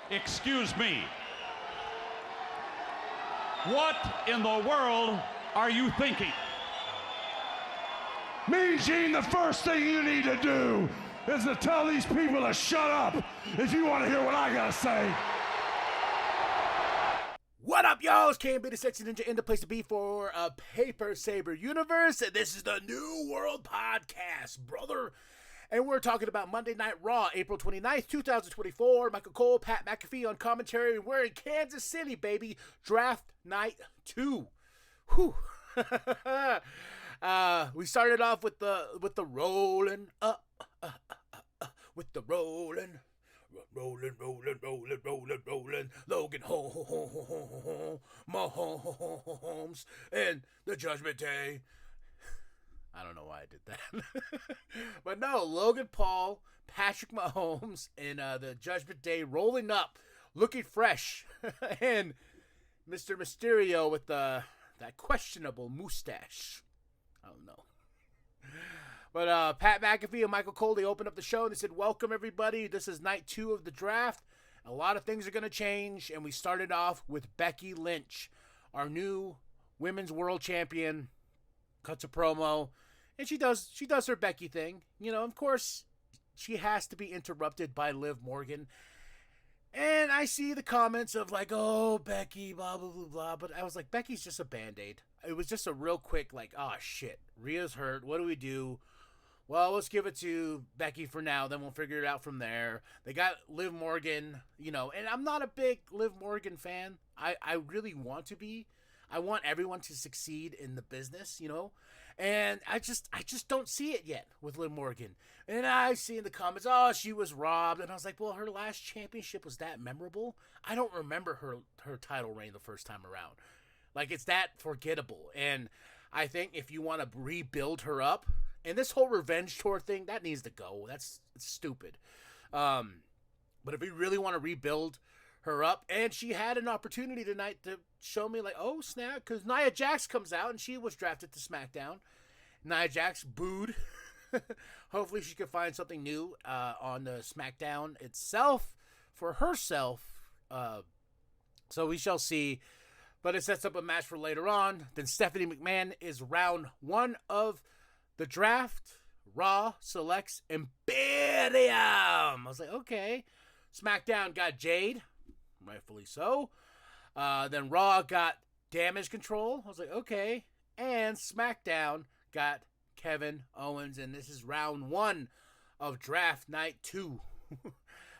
Excuse me. What in the world are you thinking? Mean Gene, the first thing you need to do is to tell these people to shut up if you want to hear what I gotta say. What up, y'all? It's KMB, the Sexy Ninja, in the place to be for a Paper Saber universe. And this is the New World Podcast, brother. And we're talking about Monday Night Raw, April 29th, 2024. Michael Cole, Pat McAfee on commentary. And we're in Kansas City, baby. Draft Night 2. Whew. We started off with the rolling up, with the rolling. Rolling. Logan Mahomes and the Judgment Day. I don't know why I did that. But no, Logan Paul, Patrick Mahomes, and the Judgment Day rolling up, looking fresh. And Mr. Mysterio with that questionable mustache. I don't know. But Pat McAfee and Michael Cole, they opened up the show and they said, welcome, everybody. This is night 2 of the draft. A lot of things are going to change. And we started off with Becky Lynch, our new women's world champion. Cuts a promo. And she does her Becky thing. You know, of course, she has to be interrupted by Liv Morgan. And I see the comments of like, oh, Becky, blah, blah, blah, blah. But I was like, Becky's just a Band-Aid. It was just a real quick, like, oh, shit. Rhea's hurt. What do we do? Well, let's give it to Becky for now. Then we'll figure it out from there. They got Liv Morgan, you know. And I'm not a big Liv Morgan fan. I really want to be. I want everyone to succeed in the business, you know. And I just don't see it yet with Liv Morgan. And I see in the comments, oh, she was robbed. And I was like, well, her last championship was that memorable? I don't remember her title reign the first time around. Like, it's that forgettable. And I think if you want to rebuild her up, and this whole revenge tour thing, that needs to go. It's stupid. But if we really want to rebuild her up, and she had an opportunity tonight to show me, like, oh, snap, because Nia Jax comes out, and she was drafted to SmackDown. Nia Jax booed. Hopefully she can find something new on the SmackDown itself for herself. So we shall see. But it sets up a match for later on. Then Stephanie McMahon is round 1 of the draft. Raw selects Imperium. I was like, okay. SmackDown got Jade. Rightfully so. Then Raw got Damage Control. I was like, okay. And SmackDown got Kevin Owens. And this is round 1 of Draft Night 2.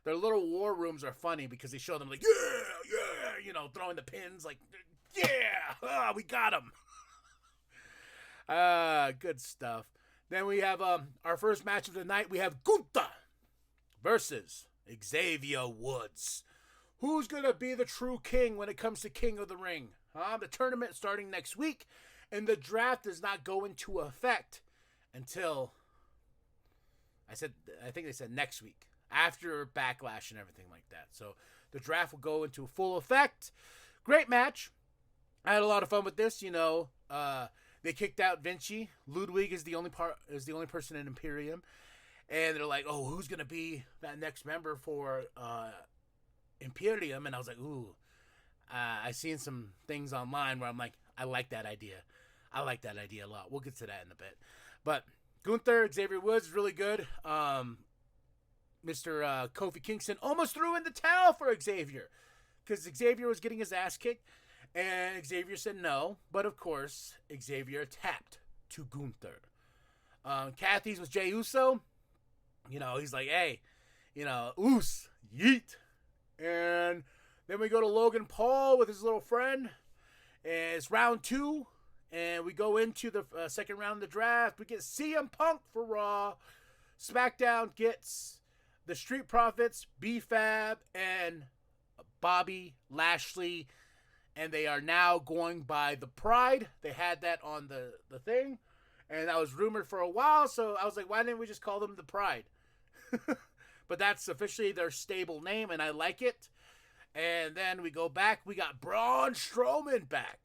Their little war rooms are funny because they show them like, yeah, you know, throwing the pins like, yeah, we got him. Good stuff. Then we have our first match of the night. We have Gunther versus Xavier Woods. Who's going to be the true king when it comes to King of the Ring? The tournament starting next week, and the draft does not go into effect until, I think they said next week, after Backlash and everything like that. So the draft will go into full effect. Great match. I had a lot of fun with this, you know. They kicked out Vinci. Ludwig is the only person in Imperium. And they're like, oh, who's going to be that next member for Imperium? And I was like, ooh. I seen some things online where I'm like, I like that idea. I like that idea a lot. We'll get to that in a bit. But Gunther, Xavier Woods is really good. Mr. Kofi Kingston almost threw in the towel for Xavier because Xavier was getting his ass kicked. And Xavier said no, but of course, Xavier tapped to Gunther. Kathy's with Jey Uso. You know, he's like, hey, you know, oos, yeet. And then we go to Logan Paul with his little friend. And it's round 2. And we go into the second round of the draft. We get CM Punk for Raw. SmackDown gets the Street Profits, B-Fab, and Bobby Lashley. And they are now going by the Pride. They had that on the thing. And that was rumored for a while. So I was like, why didn't we just call them the Pride? But that's officially their stable name. And I like it. And then we go back. We got Braun Strowman back.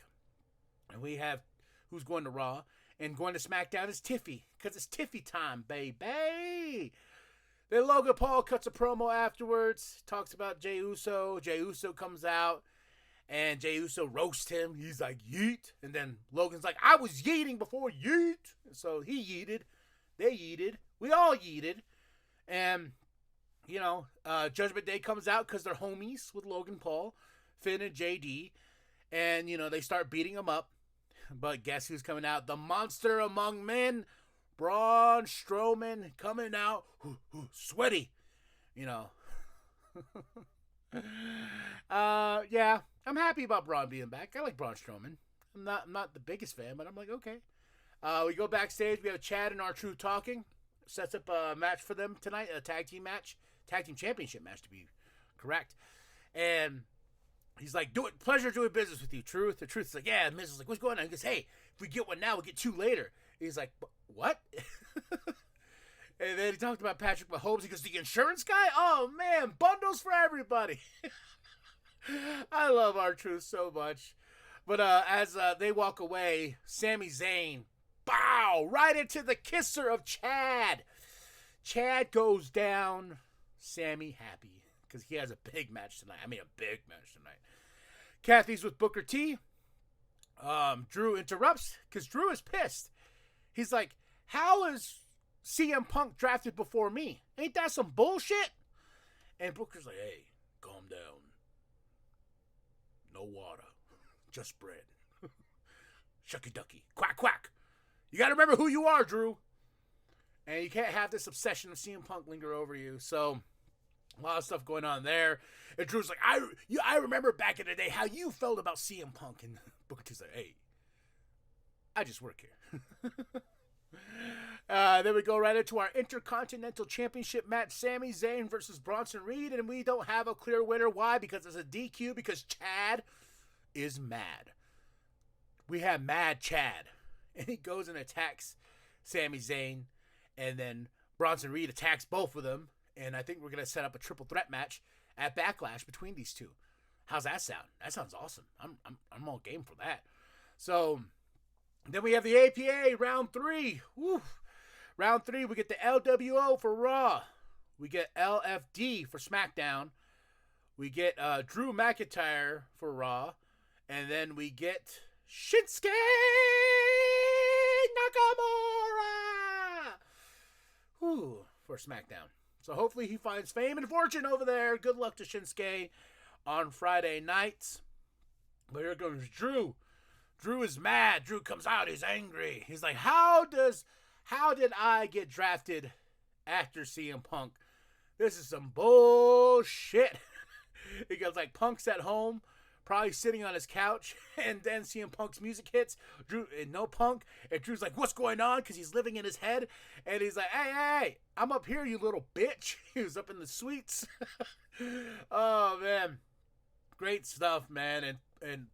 And we have who's going to Raw. And going to SmackDown is Tiffy. Because it's Tiffy time, baby. Then Logan Paul cuts a promo afterwards, talks about Jey Uso. Jey Uso comes out, and Jey Uso roasts him. He's like, yeet. And then Logan's like, I was yeeting before yeet. So he yeeted. They yeeted. We all yeeted. And, you know, Judgment Day comes out because they're homies with Logan Paul, Finn, and JD. And, you know, they start beating him up. But guess who's coming out? The monster among men, Braun Strowman, coming out, sweaty, you know. Yeah, I'm happy about Braun being back. I like Braun Strowman. I'm not the biggest fan, but I'm like, okay. We go backstage. We have Chad and R-Truth talking. Sets up a match for them tonight, a tag team match, tag team championship match to be correct. And he's like, pleasure doing business with you, Truth. The Truth's like, yeah. Miz is like, what's going on? He goes, hey, if we get one now, we'll get two later. He's like, what? And then he talked about Patrick Mahomes. He goes, the insurance guy? Oh, man, bundles for everybody. I love R-Truth so much. But as they walk away, Sami Zayn, bow, right into the kisser of Chad. Chad goes down. Sami happy because he has a big match tonight. A big match tonight. Kathy's with Booker T. Drew interrupts because Drew is pissed. He's like, how is CM Punk drafted before me? Ain't that some bullshit? And Booker's like, hey, calm down. No water. Just bread. Shucky ducky. Quack quack. You gotta remember who you are, Drew. And you can't have this obsession of CM Punk linger over you. So, a lot of stuff going on there. And Drew's like, I remember back in the day how you felt about CM Punk. And Booker T's like, hey, I just work here. Then we go right into our Intercontinental Championship match, Sami Zayn versus Bronson Reed, and we don't have a clear winner. Why? Because it's a DQ, because Chad is mad. We have Mad Chad, and he goes and attacks Sami Zayn, and then Bronson Reed attacks both of them, and I think we're going to set up a triple threat match at Backlash between these two. How's that sound? That sounds awesome. I'm all game for that. So then we have the APA round 3. Woo. Round 3, we get the LWO for Raw. We get LFD for SmackDown. We get Drew McIntyre for Raw. And then we get Shinsuke Nakamura for SmackDown. So hopefully he finds fame and fortune over there. Good luck to Shinsuke on Friday nights. But here goes Drew. Drew is mad. Drew comes out. He's angry. He's like, how did I get drafted after CM Punk? This is some bullshit. He goes like, Punk's at home, probably sitting on his couch, and then CM Punk's music hits. Drew, and no Punk. And Drew's like, what's going on? Because he's living in his head. And he's like, hey, I'm up here, you little bitch. He was up in the suites. Oh, man. Great stuff, man. And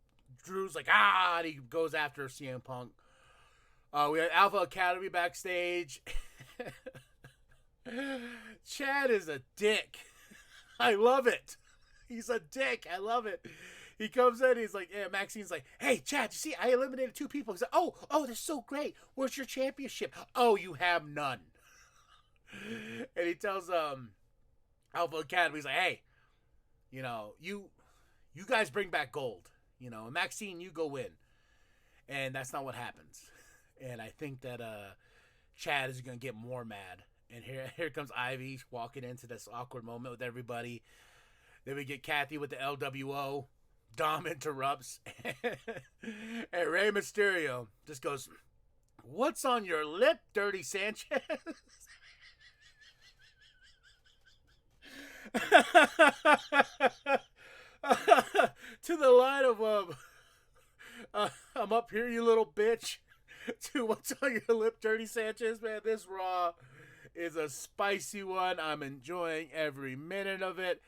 Drew's like, and he goes after CM Punk. We had Alpha Academy backstage. Chad is a dick. I love it. He's a dick. I love it. He comes in. He's like, yeah, Maxine's like, hey, Chad, you see, I eliminated 2 people. He's like, oh, that's so great. Where's your championship? Oh, you have none. And he tells Alpha Academy, he's like, hey, you know, you guys bring back gold. You know, Maxine, you go win. And that's not what happens. And I think that Chad is going to get more mad. And here comes Ivy walking into this awkward moment with everybody. Then we get Kathy with the LWO. Dom interrupts. And Rey Mysterio just goes, what's on your lip, Dirty Sanchez? To the line of, I'm up here, you little bitch. To what's on your lip, Dirty Sanchez, man. This Raw is a spicy one. I'm enjoying every minute of it.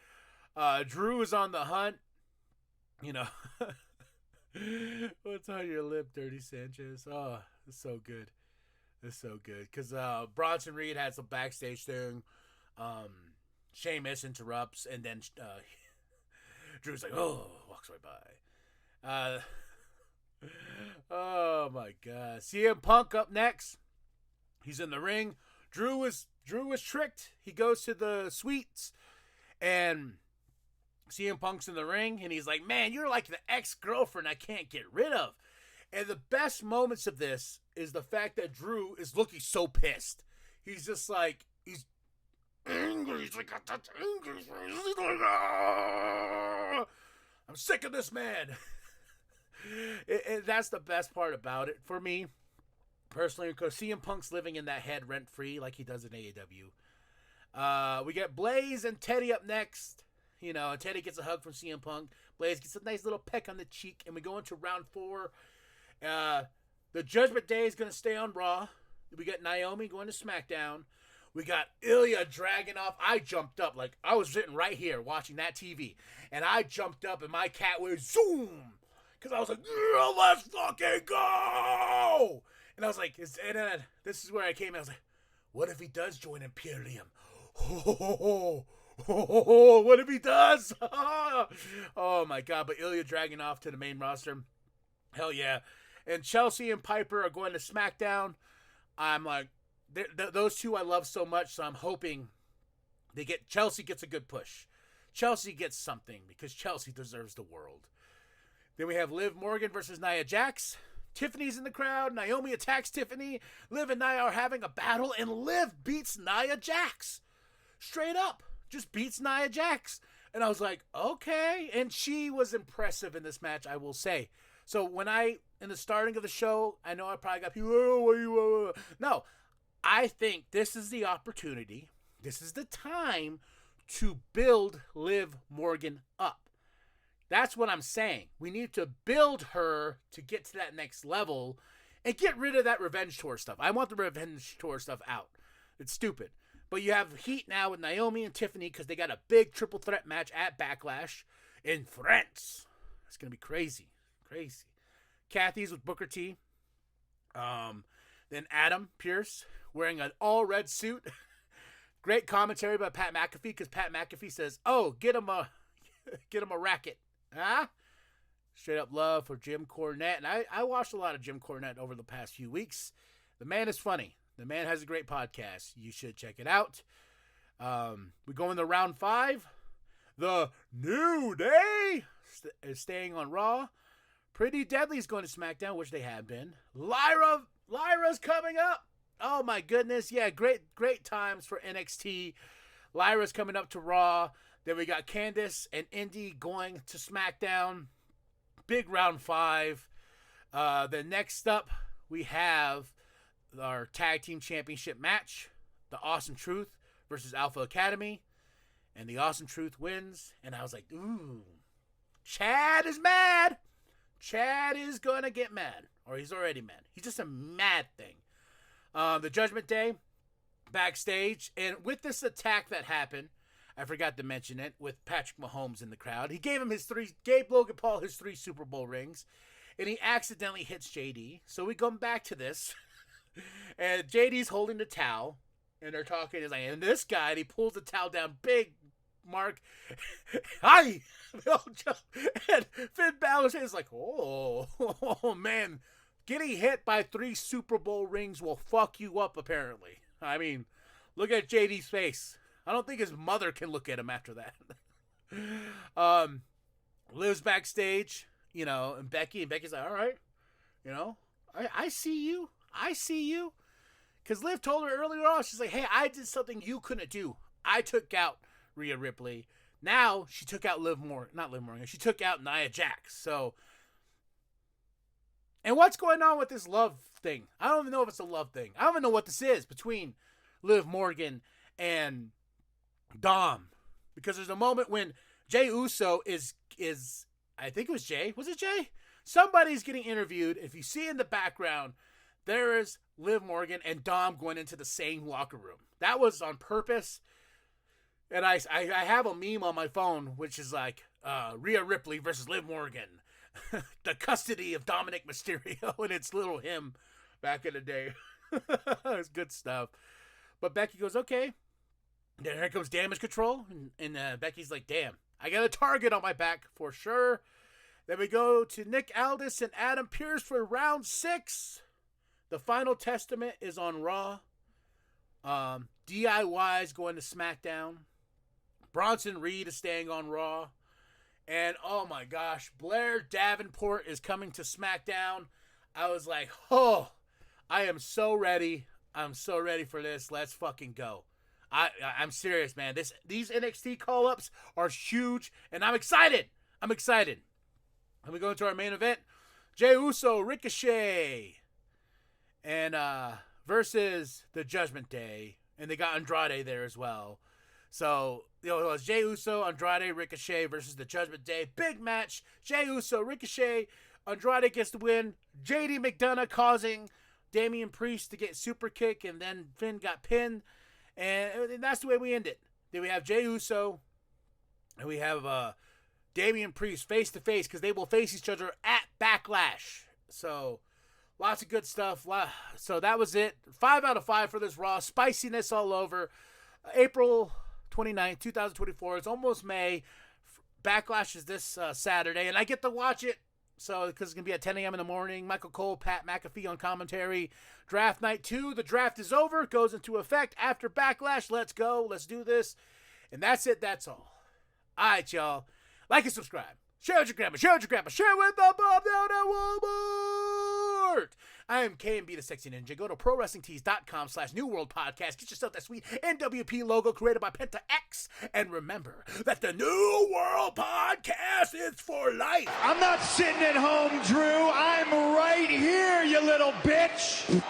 Drew is on the hunt. You know, what's on your lip, Dirty Sanchez? Oh, it's so good. It's so good. Because Bronson Reed had some backstage thing. Sheamus interrupts, and then Drew's like, oh, walks right by. Oh, my God. CM Punk up next. He's in the ring. Drew was tricked. He goes to the suites, and CM Punk's in the ring, and he's like, man, you're like the ex-girlfriend I can't get rid of. And the best moments of this is the fact that Drew is looking so pissed. He's just like, he's angry. He's like, angry. He's like, ah, I'm sick of this man. That's the best part about it for me, personally, because CM Punk's living in that head rent-free like he does in AEW. We get Blaze and Teddy up next. You know, and Teddy gets a hug from CM Punk. Blaze gets a nice little peck on the cheek, and we go into round 4. The Judgment Day is going to stay on Raw. We got Naomi going to SmackDown. We got Ilya Dragunov. I jumped up, like, I was sitting right here watching that TV, and I jumped up, and my cat was zoom, because I was like, yeah, let's fucking go! And I was like, and then this is where I came in. I was like, what if he does join Imperium? Oh, what if he does? Oh my God! But Ilya Dragunov to the main roster, hell yeah! And Chelsea and Piper are going to SmackDown. I'm like, those two I love so much, so I'm hoping Chelsea gets a good push. Chelsea gets something because Chelsea deserves the world. Then we have Liv Morgan versus Nia Jax. Tiffany's in the crowd. Naomi attacks Tiffany. Liv and Nia are having a battle, and Liv beats Nia Jax straight up. Just beats Nia Jax. And I was like, okay. And she was impressive in this match, I will say. So in the starting of the show, I know I probably got people, no, I think this is the opportunity. This is the time to build Liv Morgan up. That's what I'm saying. We need to build her to get to that next level and get rid of that revenge tour stuff. I want the revenge tour stuff out. It's stupid. But you have heat now with Naomi and Tiffany because they got a big triple threat match at Backlash in France. It's going to be crazy. Crazy. Kathy's with Booker T. Then Adam Pearce wearing an all-red suit. Great commentary by Pat McAfee because Pat McAfee says, oh, get him a racket. Huh? Straight up love for Jim Cornette. And I watched a lot of Jim Cornette over the past few weeks. The man is funny. The man has a great podcast. You should check it out. We go into round 5. The New Day is staying on Raw. Pretty Deadly is going to SmackDown, which they have been. Lyra's coming up. Oh my goodness. Yeah, great times for NXT. Lyra's coming up to Raw. Then we got Candice and Indy going to SmackDown. Big round 5. Then next up, we have our tag team championship match. The Awesome Truth versus Alpha Academy. And the Awesome Truth wins. And I was like, ooh. Chad is mad. Chad is going to get mad. Or he's already mad. He's just a mad thing. The Judgment Day backstage. And with this attack that happened, I forgot to mention it, with Patrick Mahomes in the crowd. He gave Logan Paul his 3 Super Bowl rings. And he accidentally hits JD. So we come back to this. And JD's holding the towel. And they're talking. He's like, and this guy, and he pulls the towel down. Big Mark. Hi! And Finn Balor is like, oh, man. Getting hit by 3 Super Bowl rings will fuck you up, apparently. I mean, look at JD's face. I don't think his mother can look at him after that. Liv's backstage, and Becky's like, all right, I see you. I see you. Because Liv told her earlier on, she's like, hey, I did something you couldn't do. I took out Rhea Ripley. Now she took out not Liv Morgan. She took out Nia Jax. So, and what's going on with this love thing? I don't even know if it's a love thing. I don't even know what this is between Liv Morgan and Dom. Because there's a moment when Jey Uso is I think it was Jey. Was it Jey? Somebody's getting interviewed. If you see in the background, there is Liv Morgan and Dom going into the same locker room. That was on purpose. And I have a meme on my phone, which is like, Rhea Ripley versus Liv Morgan. The custody of Dominic Mysterio. And it's little him back in the day. It's good stuff. But Becky goes, okay. Then here comes Damage Control. And Becky's like, damn, I got a target on my back for sure. Then we go to Nick Aldis and Adam Pearce for round 6. The Final Testament is on Raw. DIY is going to SmackDown. Bronson Reed is staying on Raw. And, oh my gosh, Blair Davenport is coming to SmackDown. I was like, oh, I am so ready. I'm so ready for this. Let's fucking go. I'm serious, man. These NXT call-ups are huge, and I'm excited. I'm excited. And we go into our main event. Jey Uso, Ricochet, and versus the Judgment Day. And they got Andrade there as well. So, it was Jey Uso, Andrade, Ricochet versus the Judgment Day. Big match. Jey Uso, Ricochet. Andrade gets the win. JD McDonough causing Damian Priest to get super kick, and then Finn got pinned. And that's the way we end it. Then we have Jey Uso, and we have Damian Priest face to face, because they will face each other at Backlash. So, lots of good stuff. So that was it. 5 out of 5 for this Raw. Spiciness all over. April 29th, 2024. It's almost May. Backlash is this Saturday, and I get to watch it. So, because it's going to be at 10 a.m. in the morning. Michael Cole, Pat McAfee on commentary. Draft night 2. The draft is over. It goes into effect after Backlash. Let's go. Let's do this. And that's it. That's all. All right, y'all. Like and subscribe. Share with your grandma. Share with your grandma. Share with the Bob down at Walmart. I am KMB the Sexy Ninja. Go to ProWrestlingTees.com/New World Podcast. Get yourself that sweet nWp logo created by Penta X. And remember that the New World Podcast is for life. I'm not sitting at home, Drew. I'm right here, you little bitch.